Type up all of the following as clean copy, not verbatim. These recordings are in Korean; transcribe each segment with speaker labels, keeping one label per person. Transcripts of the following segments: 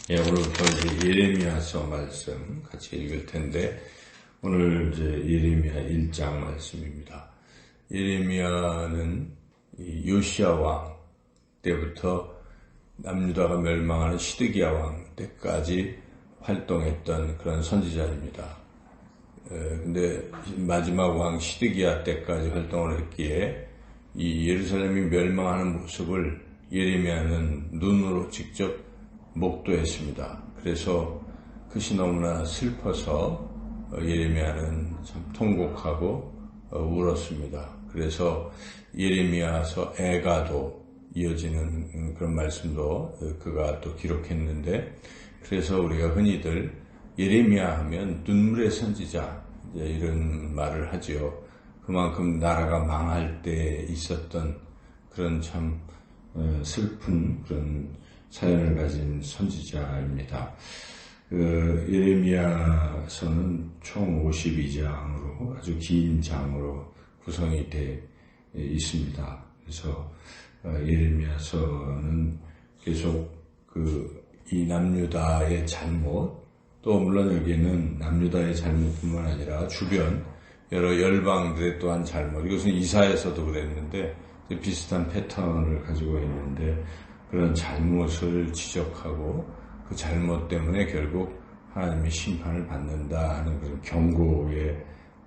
Speaker 1: 예, 오늘부터 이제 예레미야서 말씀 같이 읽을 텐데, 오늘 이제 예레미야 1장 말씀입니다. 예레미야는 요시야 왕 때부터 남유다가 멸망하는 시드기야 왕 때까지 활동했던 그런 선지자입니다. 근데 마지막 왕 시드기야 때까지 활동을 했기에 이 예루살렘이 멸망하는 모습을 예레미야는 눈으로 직접 목도했습니다. 그래서 그것이 너무나 슬퍼서 예레미야는 참 통곡하고 울었습니다. 그래서 예레미야서 애가도 이어지는 그런 말씀도 그가 또 기록했는데, 그래서 우리가 흔히들 예레미야 하면 눈물의 선지자 이런 말을 하지요. 그만큼 나라가 망할 때 있었던 그런 참 슬픈 그런 사연을 가진 선지자입니다. 예레미야서는 총 52장으로 아주 긴 장으로 구성이 되어 있습니다. 그래서 예레미야서는 계속 이 남유다의 잘못, 또 물론 여기는 남유다의 잘못뿐만 아니라 주변 여러 열방들의 또한 잘못, 이것은 이사야서도 그랬는데 비슷한 패턴을 가지고 있는데, 그런 잘못을 지적하고 그 잘못 때문에 결국 하나님의 심판을 받는다 하는 그런 경고의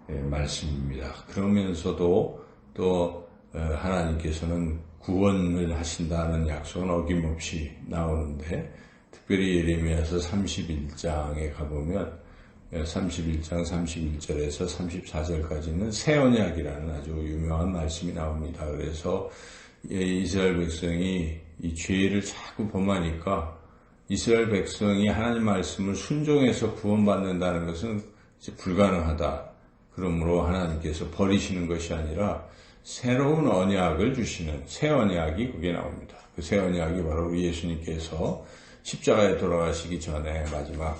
Speaker 1: 말씀입니다. 그러면서도 또 하나님께서는 구원을 하신다는 약속은 어김없이 나오는데, 특별히 예레미야서 31장에 가보면 31장 31절에서 34절까지는 새 언약이라는 아주 유명한 말씀이 나옵니다. 그래서 이스라엘 백성이 이 죄를 자꾸 범하니까 이스라엘 백성이 하나님 말씀을 순종해서 구원받는다는 것은 이제 불가능하다. 그러므로 하나님께서 버리시는 것이 아니라 새로운 언약을 주시는 새 언약이 그게 나옵니다. 그 새 언약이 바로 우리 예수님께서 십자가에 돌아가시기 전에 마지막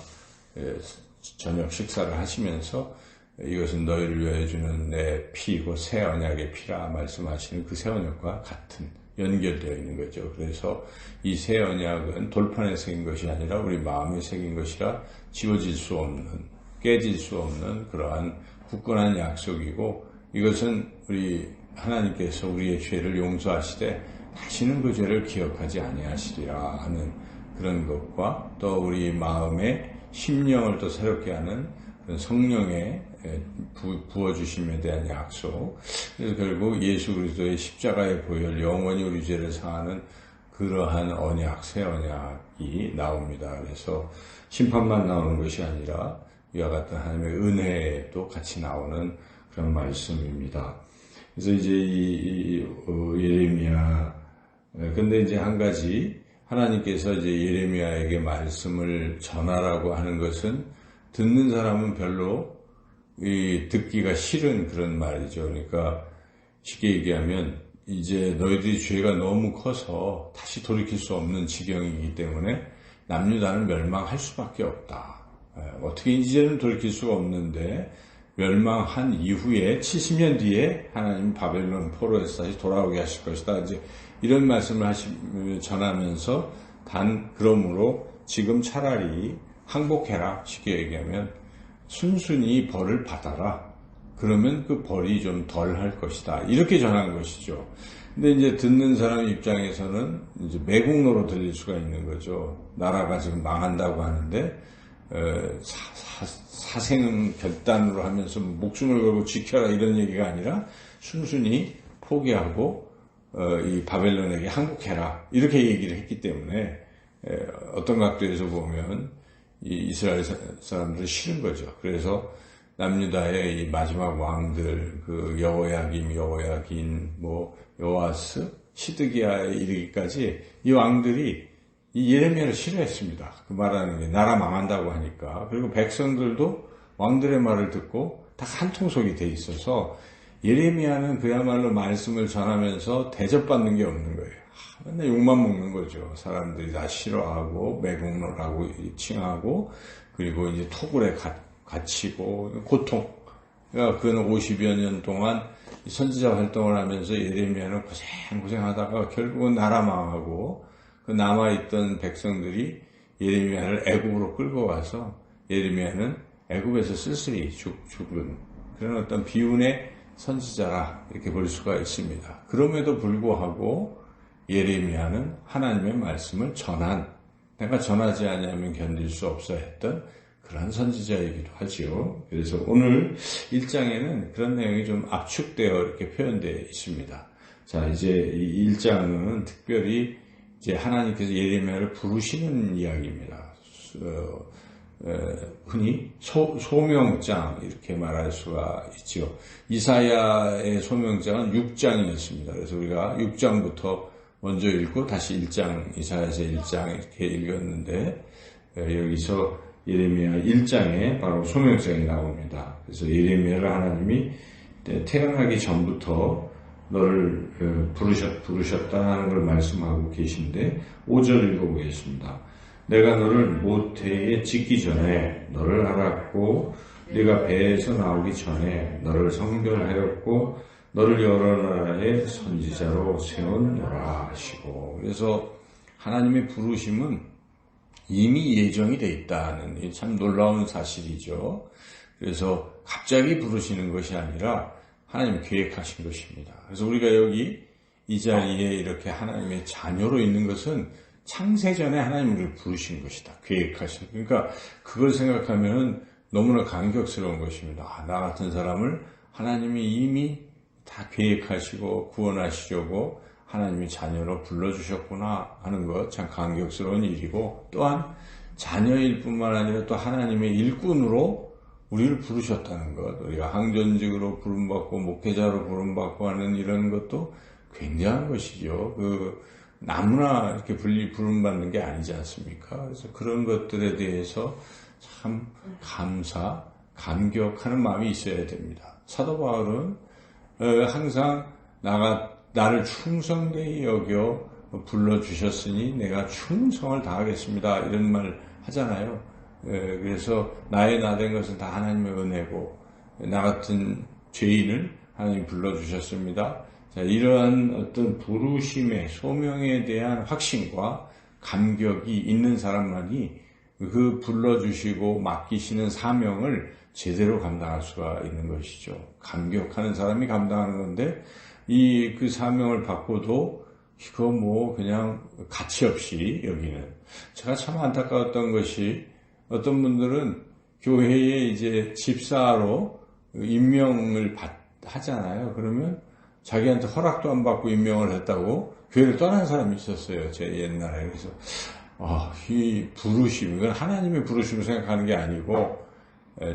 Speaker 1: 저녁 식사를 하시면서 이것은 너희를 위하여 주는 내 피이고 새 언약의 피라 말씀하시는 그 새 언약과 같은 연결되어 있는 거죠. 그래서 이 새 언약은 돌판에 새긴 것이 아니라 우리 마음에 새긴 것이라 지워질 수 없는, 깨질 수 없는 그러한 굳건한 약속이고, 이것은 우리 하나님께서 우리의 죄를 용서하시되 다시는 그 죄를 기억하지 아니하시리라 하는 그런 것과, 또 우리 마음에 심령을 또 새롭게 하는 그런 성령의 부어주심에 대한 약속. 그래서 결국 예수 그리스도의 십자가의 보혈, 영원히 우리 죄를 사하는 그러한 언약, 새 언약이 나옵니다. 그래서 심판만 나오는 것이 아니라 이와 같은 하나님의 은혜도 같이 나오는 그런 말씀입니다. 그래서 이제 예레미야, 근데 이제 한 가지 하나님께서 이제 예레미야에게 말씀을 전하라고 하는 것은 듣는 사람은 별로 듣기가 싫은 그런 말이죠. 그러니까 쉽게 얘기하면 이제 너희들이 죄가 너무 커서 다시 돌이킬 수 없는 지경이기 때문에 남유다는 멸망할 수밖에 없다. 어떻게 이제는 돌이킬 수가 없는데 멸망한 이후에 70년 뒤에 하나님 바벨론 포로에서 다시 돌아오게 하실 것이다. 이제 이런 말씀을 전하면서 그러므로 지금 차라리 항복해라. 쉽게 얘기하면 순순히 벌을 받아라. 그러면 그 벌이 좀 덜 할 것이다. 이렇게 전한 것이죠. 근데 이제 듣는 사람 입장에서는 이제 매국노로 들릴 수가 있는 거죠. 나라가 지금 망한다고 하는데, 사생 결단으로 하면서 목숨을 걸고 지켜라 이런 얘기가 아니라 순순히 포기하고, 이 바벨론에게 항복해라. 이렇게 얘기를 했기 때문에, 어떤 각도에서 보면 이 이스라엘 사람들은 싫은 거죠. 그래서 남유다의 이 마지막 왕들, 여호야김, 요아스, 시드기야에 이르기까지 이 왕들이 이 예레미야를 싫어했습니다. 그 말하는 게 나라 망한다고 하니까. 그리고 백성들도 왕들의 말을 듣고 다 한통속이 돼 있어서 예레미야는 그야말로 말씀을 전하면서 대접받는 게 없는 거예요. 맨날 욕만 먹는 거죠. 사람들이 다 싫어하고 매국노라고 칭하고, 그리고 이제 토굴에 갇히고 고통. 그러니까 그는 50여 년 동안 선지자 활동을 하면서 예레미야는 고생하다가 결국은 나라 망하고 그 남아있던 백성들이 예레미야를 애굽으로 끌고 가서 예레미야는 애굽에서 쓸쓸히 죽은 그런 어떤 비운의 선지자라 이렇게 볼 수가 있습니다. 그럼에도 불구하고 예레미야는 하나님의 말씀을 내가 전하지 않으면 견딜 수 없어 했던 그런 선지자이기도 하지요. 그래서 오늘 1장에는 그런 내용이 좀 압축되어 이렇게 표현되어 있습니다. 자, 이제 이 1장은 특별히 이제 하나님께서 예레미야를 부르시는 이야기입니다. 흔히 소명장 이렇게 말할 수가 있죠. 이사야의 소명장은 6장이었습니다. 그래서 우리가 6장부터 먼저 읽고 다시 1장, 이사야서 1장 이렇게 읽었는데 여기서 예레미야 1장에 바로 소명장이 나옵니다. 그래서 예레미야를 하나님이 태어나기 전부터 너를 부르셨다는 걸 말씀하고 계신데 5절 읽어보겠습니다. 내가 너를 모태에 짓기 전에 너를 알았고 네가 배에서 나오기 전에 너를 성별하였고 너를 여러 나라의 선지자로 세웠노라 하시고, 그래서 하나님의 부르심은 이미 예정이 되어 있다는 참 놀라운 사실이죠. 그래서 갑자기 부르시는 것이 아니라 하나님이 계획하신 것입니다. 그래서 우리가 여기 이 자리에 이렇게 하나님의 자녀로 있는 것은 창세전에 하나님이 우리를 부르신 것이다. 계획하신. 그러니까 그걸 생각하면 너무나 감격스러운 것입니다. 나 같은 사람을 하나님이 이미 다 계획하시고 구원하시려고 하나님이 자녀로 불러주셨구나 하는 것 참 감격스러운 일이고, 또한 자녀일 뿐만 아니라 또 하나님의 일꾼으로 우리를 부르셨다는 것, 우리가 항전직으로 부름받고 목회자로 부름받고 하는 이런 것도 굉장한 것이죠. 아무나 이렇게 부름받는 게 아니지 않습니까? 그래서 그런 것들에 대해서 참 감격하는 마음이 있어야 됩니다. 사도 바울은 항상 나를 충성되이 여겨 불러주셨으니 내가 충성을 다하겠습니다. 이런 말 하잖아요. 그래서 나의 나된 것은 다 하나님의 은혜고 나 같은 죄인을 하나님이 불러주셨습니다. 자, 이러한 어떤 부르심의 소명에 대한 확신과 감격이 있는 사람만이 그 불러주시고 맡기시는 사명을 제대로 감당할 수가 있는 것이죠. 감격하는 사람이 감당하는 건데 그 사명을 받고도 이거 그냥 가치 없이 여기는, 제가 참 안타까웠던 것이 어떤 분들은 교회에 이제 집사로 임명을 하잖아요. 그러면 자기한테 허락도 안 받고 임명을 했다고 교회를 떠난 사람이 있었어요. 제 옛날에. 그래서 이 부르심, 이건 하나님의 부르심을 생각하는 게 아니고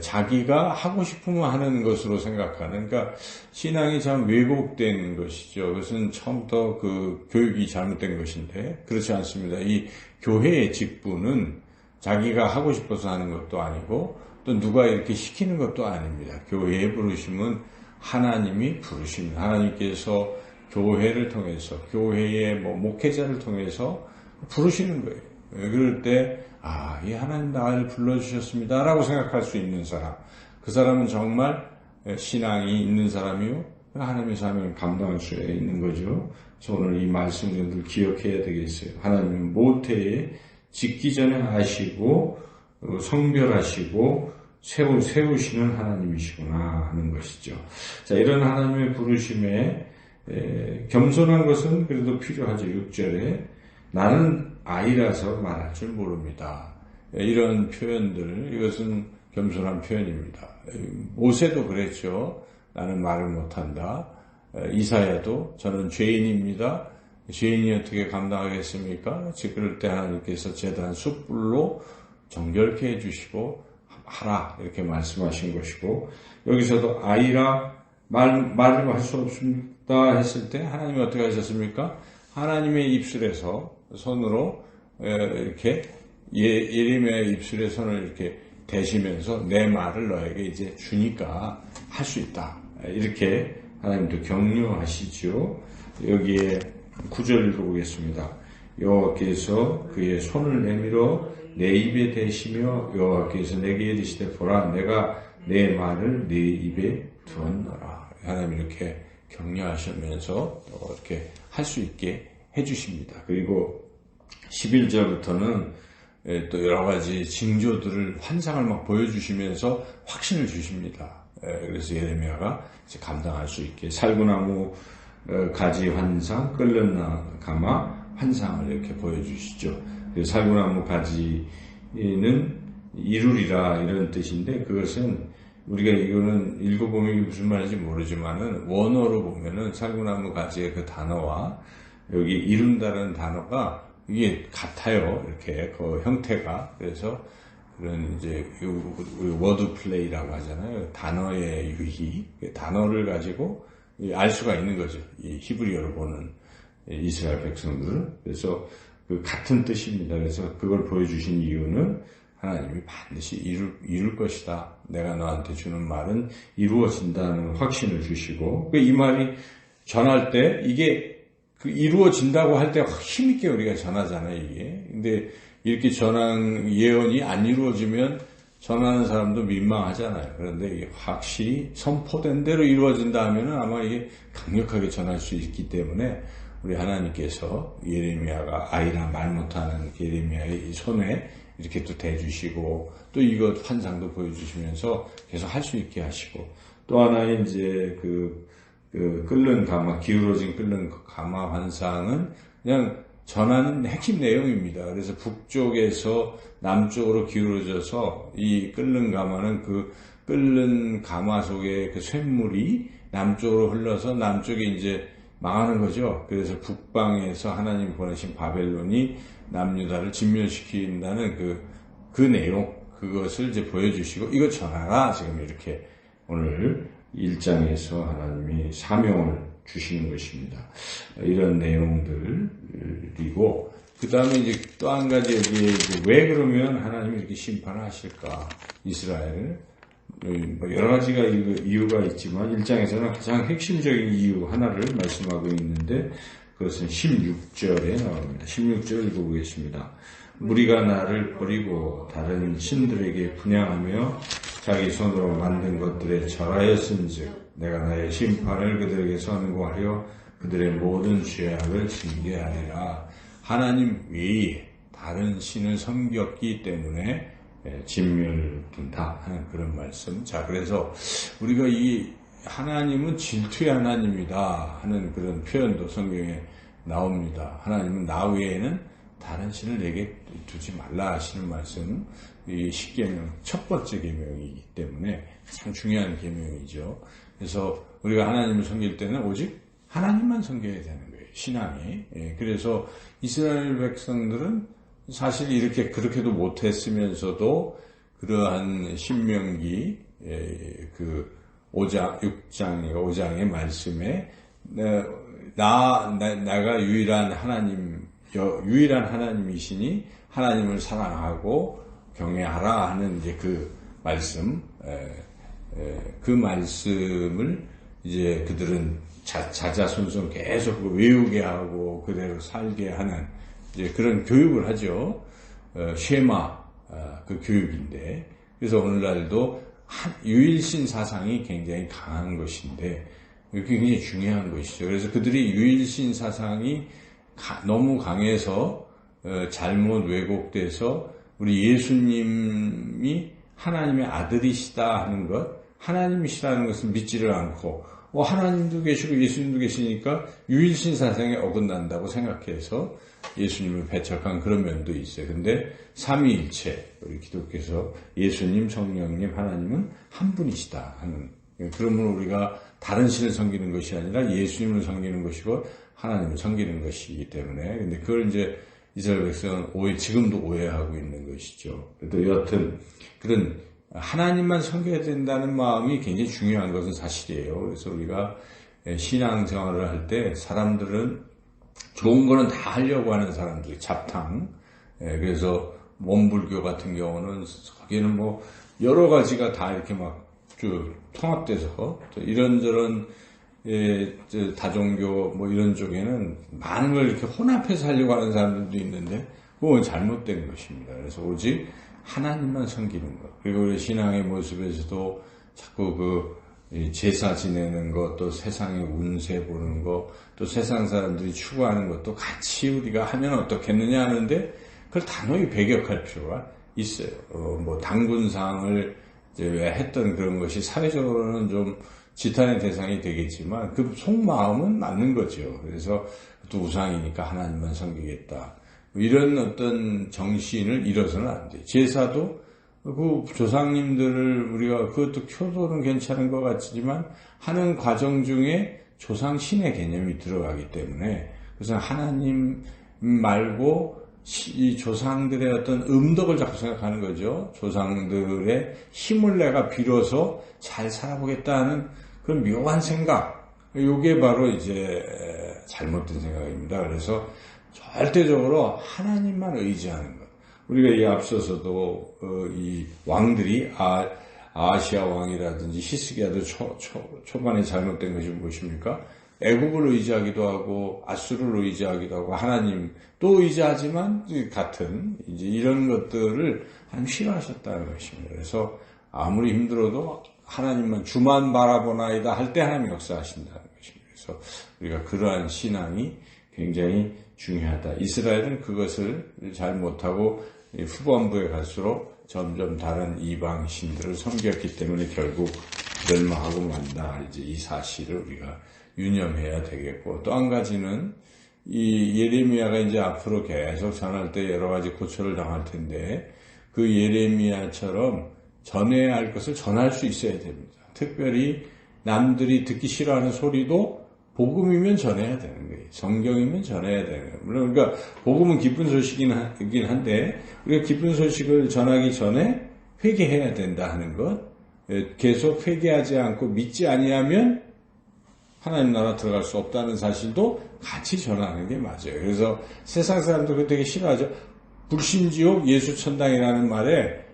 Speaker 1: 자기가 하고 싶으면 하는 것으로 생각하는, 그러니까 신앙이 참 왜곡된 것이죠. 그것은 처음부터 그 교육이 잘못된 것인데 그렇지 않습니다. 이 교회의 직분은 자기가 하고 싶어서 하는 것도 아니고 또 누가 이렇게 시키는 것도 아닙니다. 교회의 부르심은 하나님이 부르십니다. 하나님께서 교회를 통해서, 교회의 목회자를 통해서 부르시는 거예요. 그럴 때 이 하나님 나를 불러주셨습니다 라고 생각할 수 있는 사람, 그 사람은 정말 신앙이 있는 사람이요 하나님의 사명을 감당할 수 있는 거죠. 그래서 오늘 이 말씀을 기억해야 되겠어요. 하나님은 모태에 짓기 전에 아시고 성별하시고 세우시는 하나님이시구나 하는 것이죠. 자, 이런 하나님의 부르심에 겸손한 것은 그래도 필요하죠. 6절에 나는 아이라서 말할 줄 모릅니다. 이런 표현들, 이것은 겸손한 표현입니다. 모세도 그랬죠. 나는 말을 못한다. 이사야도 저는 죄인입니다. 죄인이 어떻게 감당하겠습니까? 그럴 때 하나님께서 제단 숯불로 정결케 해주시고 하라 이렇게 말씀하신 것이고, 여기서도 아이라 말을 할 수 없습니다 했을 때 하나님이 어떻게 하셨습니까? 하나님의 입술에서 손으로 이렇게 예레미야의 입술에 손을 이렇게 대시면서 내 말을 너에게 이제 주니까 할 수 있다. 이렇게 하나님도 격려하시죠. 여기에 9절 읽어보겠습니다. 여호와께서 그의 손을 내밀어 내 입에 대시며 여호와께서 내게 이르시되 보라 내가 내 말을 네 입에 두었노라. 하나님 이렇게 격려하시면서 이렇게 할 수 있게 해주십니다. 그리고 11절부터는 또 여러 가지 징조들을 환상을 막 보여주시면서 확신을 주십니다. 그래서 예레미야가 이제 감당할 수 있게 살구나무 가지 환상, 끓는 가마 환상을 이렇게 보여주시죠. 그래서 살구나무 가지는 이루리라 이런 뜻인데 그것은 우리가 이거는 읽어보면 이게 무슨 말인지 모르지만은 원어로 보면은 살구나무 가지의 그 단어와 여기 이룬다는 단어가 이게 같아요. 이렇게 그 형태가. 그래서 그런 이제 우리 워드 플레이라고 하잖아요. 단어의 유희, 단어를 가지고 알 수가 있는 거죠. 이 히브리어로 보는 이스라엘 백성들은. 그래서 그 같은 뜻입니다. 그래서 그걸 보여주신 이유는 하나님이 반드시 이룰 것이다. 내가 너한테 주는 말은 이루어진다는 확신을 주시고, 이 말이 전할 때 이게 그 이루어진다고 할 때 힘있게 우리가 전하잖아요, 이게. 근데 이렇게 전한 예언이 안 이루어지면 전하는 사람도 민망하잖아요. 그런데 이게 확실히 선포된 대로 이루어진다 하면은 아마 이게 강력하게 전할 수 있기 때문에 우리 하나님께서 예레미야가 아이라 말 못하는 예레미야의 이 손에 이렇게 또 대주시고 또 이것 환상도 보여주시면서 계속 할 수 있게 하시고 또 하나의 이제 그 끓는 가마, 기울어진 끓는 가마 환상은 그냥 전하는 핵심 내용입니다. 그래서 북쪽에서 남쪽으로 기울어져서 이 끓는 가마는 그 끓는 가마 속에 그 쇳물이 남쪽으로 흘러서 남쪽에 이제 망하는 거죠. 그래서 북방에서 하나님 보내신 바벨론이 남유다를 진멸시킨다는 그 내용, 그것을 이제 보여주시고, 이거 전하라. 지금 이렇게 오늘 1장에서 하나님이 사명을 주시는 것입니다. 이런 내용들이고, 그 다음에 이제 또 한 가지 여기에 왜 그러면 하나님이 이렇게 심판을 하실까? 이스라엘을. 뭐 여러 가지가 이유가 있지만 1장에서는 가장 핵심적인 이유 하나를 말씀하고 있는데 그것은 16절에 나옵니다. 16절 읽어보겠습니다. 무리가 나를 버리고 다른 신들에게 분향하며 자기 손으로 만든 것들에 절하였은즉 내가 나의 심판을 그들에게 선고하여 그들의 모든 죄악을 징계하리라. 하나님 외에 다른 신을 섬겼기 때문에 진멸된다 하는 그런 말씀. 자, 그래서 우리가 이 하나님은 질투의 하나님이다 하는 그런 표현도 성경에 나옵니다. 하나님은 나 외에는 다른 신을 내게 두지 말라 하시는 말씀. 이 십계명 첫 번째 계명이기 때문에 참 중요한 계명이죠. 그래서 우리가 하나님을 섬길 때는 오직 하나님만 섬겨야 되는 거예요. 신앙이. 그래서 이스라엘 백성들은 사실 이렇게 그렇게도 못했으면서도 그러한 신명기 그 5장의 말씀에 내가 유일한 하나님이시니 하나님을 사랑하고 경외하라 하는 이제 그 말씀, 그 말씀을 이제 그들은 자자손손 계속 외우게 하고 그대로 살게 하는 이제 그런 교육을 하죠. 쉐마 그 교육인데, 그래서 오늘날도 유일신 사상이 굉장히 강한 것인데 굉장히 중요한 것이죠. 그래서 그들이 유일신 사상이 너무 강해서 잘못 왜곡돼서 우리 예수님이 하나님의 아들이시다 하는 것, 하나님이시라는 것을 믿지를 않고 하나님도 계시고 예수님도 계시니까 유일신 사상에 어긋난다고 생각해서 예수님을 배척한 그런 면도 있어요. 근데 삼위일체, 우리 기독교에서 예수님, 성령님, 하나님은 한 분이시다 하는, 그러면 우리가 다른 신을 섬기는 것이 아니라 예수님을 섬기는 것이고 하나님을 섬기는 것이기 때문에, 근데 그걸 이제 이스라엘 백성은 지금도 오해하고 있는 것이죠. 또 여하튼 그런 하나님만 섬겨야 된다는 마음이 굉장히 중요한 것은 사실이에요. 그래서 우리가 신앙생활을 할 때 사람들은 좋은 거는 다 하려고 하는 사람들이 잡탕. 그래서 원불교 같은 경우는 거기는 뭐 여러 가지가 다 이렇게 막 통합돼서 또 이런저런 다종교 뭐 이런 쪽에는 많은 걸 이렇게 혼합해서 하려고 하는 사람들도 있는데 그건 잘못된 것입니다. 그래서 오직 하나님만 섬기는 것. 그리고 우리 신앙의 모습에서도 자꾸 그 제사 지내는 것, 또 세상의 운세 보는 것, 또 세상 사람들이 추구하는 것도 같이 우리가 하면 어떻겠느냐 하는데 그걸 단호히 배격할 필요가 있어요. 뭐 당군상을 이제 왜 했던 그런 것이 사회적으로는 좀 지탄의 대상이 되겠지만 그 속마음은 맞는 거죠. 그래서 또 우상이니까 하나님만 섬기겠다. 이런 어떤 정신을 잃어서는 안 돼. 제사도 그 조상님들을 우리가 그것도 효도는 괜찮은 것 같지만 하는 과정 중에 조상 신의 개념이 들어가기 때문에 그래서 하나님 말고 이 조상들의 어떤 음덕을 자꾸 생각하는 거죠. 조상들의 힘을 내가 빌어서 잘 살아보겠다는 그런 묘한 생각. 이게 바로 이제 잘못된 생각입니다. 그래서 절대적으로 하나님만 의지하는 것. 우리가 이 앞서서도 이 왕들이 아시아 왕이라든지 히스기야도 초반에 잘못된 것이 무엇입니까? 애굽을 의지하기도 하고 아수르를 의지하기도 하고 하나님 또 의지하지만 같은 이제 이런 것들을 하나님 싫어하셨다는 것입니다. 그래서 아무리 힘들어도 하나님만 주만 바라보나이다 할 때 하나님 역사하신다는 것입니다. 그래서 우리가 그러한 신앙이 굉장히 중요하다. 이스라엘은 그것을 잘 못하고 후반부에 갈수록 점점 다른 이방 신들을 섬겼기 때문에 결국 멸망하고 만다. 이제 이 사실을 우리가 유념해야 되겠고, 또 한 가지는 이 예레미야가 이제 앞으로 계속 전할 때 여러 가지 고초를 당할 텐데 그 예레미야처럼 전해야 할 것을 전할 수 있어야 됩니다. 특별히 남들이 듣기 싫어하는 소리도 복음이면 전해야 되는 거예요. 성경이면 전해야 되는 거예요. 물론 그러니까 복음은 기쁜 소식이긴 한데 우리가 기쁜 소식을 전하기 전에 회개해야 된다 하는 것, 계속 회개하지 않고 믿지 아니하면 하나님 나라 들어갈 수 없다는 사실도 같이 전하는 게 맞아요. 그래서 세상 사람들도 되게 싫어하죠. 불신지옥 예수천당이라는 말에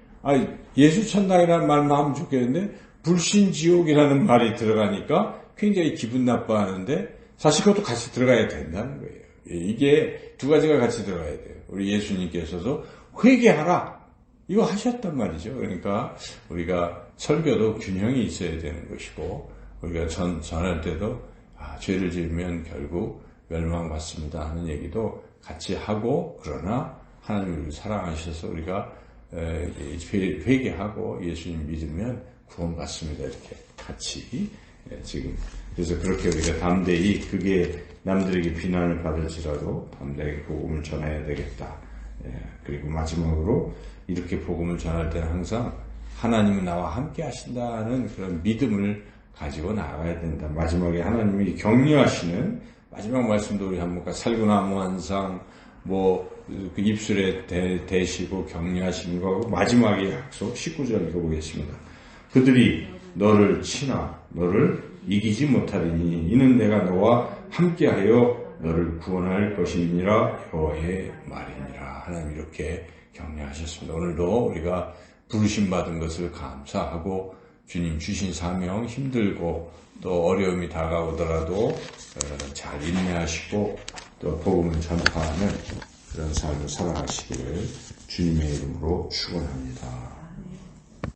Speaker 1: 예수천당이라는 말만 하면 좋겠는데 불신지옥이라는 말이 들어가니까 굉장히 기분 나빠하는데 사실 그것도 같이 들어가야 된다는 거예요. 이게 두 가지가 같이 들어가야 돼요. 우리 예수님께서도 회개하라 이거 하셨단 말이죠. 그러니까 우리가 설교도 균형이 있어야 되는 것이고 우리가 전할 때도 죄를 지으면 결국 멸망받습니다 하는 얘기도 같이 하고, 그러나 하나님을 우리를 사랑하셔서 우리가 회개하고 예수님 믿으면 구원받습니다. 이렇게 같이 지금 그래서 그렇게 우리가 담대히 그게 남들에게 비난을 받을지라도 담대하게 복음을 전해야 되겠다. 그리고 마지막으로 이렇게 복음을 전할 때는 항상 하나님은 나와 함께 하신다는 그런 믿음을 가지고 나가야 된다. 마지막에 하나님이 격려하시는 마지막 말씀도 우리 한번 볼까요? 살구나무 한 상, 그 입술에 대시고 격려하시는 거하고 마지막에 약속 19절 읽어보겠습니다. 그들이 너를 치나 너를 이기지 못하리니 이는 내가 너와 함께하여 너를 구원할 것이니라 여호와의 말이니라. 하나님 이렇게 격려하셨습니다. 오늘도 우리가 부르심 받은 것을 감사하고 주님 주신 사명 힘들고 또 어려움이 다가오더라도 잘 인내하시고 또 복음을 전파하는 그런 삶을 살아가시기를 주님의 이름으로 축원합니다.